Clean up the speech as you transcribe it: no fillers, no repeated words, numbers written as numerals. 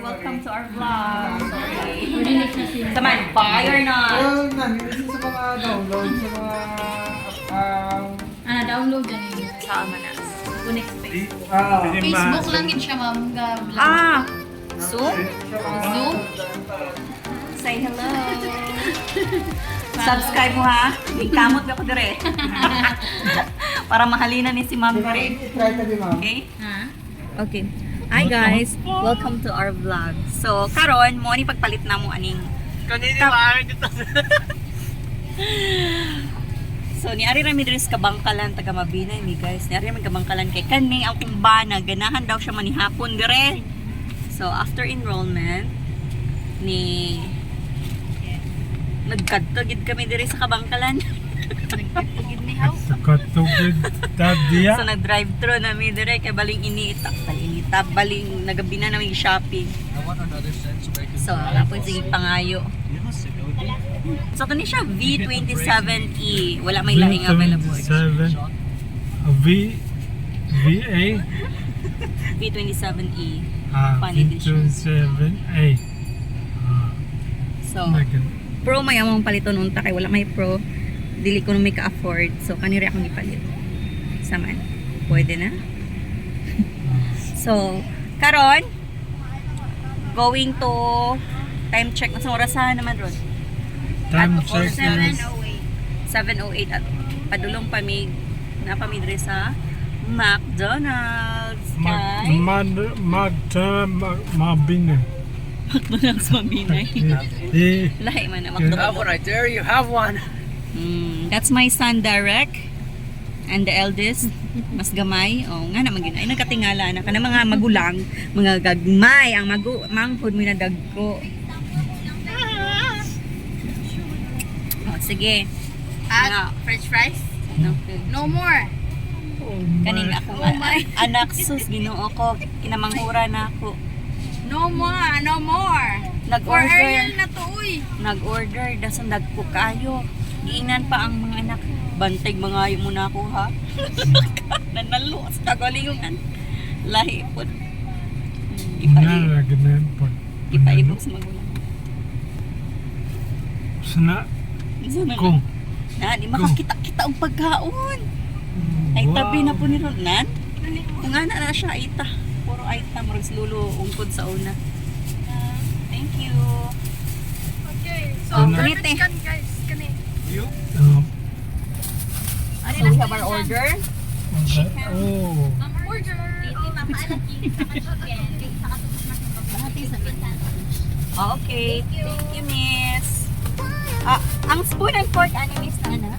Welcome to our vlog. Saman, fire na! Well, nandito sa mga download, sa mga download yan yun. Saan man na? Facebook lang yun siya, ma'am. Vlog. Zoom? Zoom? Say hello! Subscribe mo ha! Ikamot ako dire. Para mahalinan ni si ma'am dire. try ka din, ma'am. Okay? Ha? Okay. Hi guys! Welcome to our vlog. So, karon mo ni pagpalit na mo aning So, ni Ari Ramirez kabangkalan taga Mabinay ni guys. Ni Ari Ramirez kabangkalan kay kani ang kumbana ganahan daw siya manihapon dire. So, after enrollment ni nagkadtugid kami dire sa kabangkalan. Nagtagid ni How? Katugid tadiya. So, nag-drive-thru namin dire kay baling iniita. Baling nagabi na namin shopping. So, tapos sige pangayo. So, ito siya V27E. Wala may lahing available. VA. V27E. Fun V27A. So, Pro may among paliton unta kay wala may Pro. Dili ko na may ka-afford. So, kanira akong ipalit. Saman. Pwede na. So, karon going to time check. Masang orasahan naman ron. Time check is 7:08 at padulong pamig na pamidre sa McDonald's. Kay Mabinay. McDonald's Mabinay. Lahi man na McDonald's. right there, you have one. That's my son Derek and the eldest mas gamay nga naman gina ay nagkatingala na kana mga magulang mga gagmay ang manghod mo na dagko. Sige French fries? okay. No more. Kaning akong anak sus Ginoo ko kinamanghura na ako. No more. No more. For Nag-order Ariel na to, uy. nag-order dasan dagko kayo. Giingnan pa ang mga anak. Bantay mga mo na ako ha. Nanalo sa kagalingan. Lahi po. Nalagnan po. Ipaibog sa magulang. Sana Sana kung na, di makakita-kita ang pagkaon. Ay tabi na po ni Ronan. Kung ana na siya, aita. Puro aita, marag lulo, ungkod sa una. Thank you. Okay. So, Ano? ganit eh. Guys, kani. Ano na siya bar order? Oh. Order. Okay. Thank you, miss. Ang spoon and fork, ano miss na na?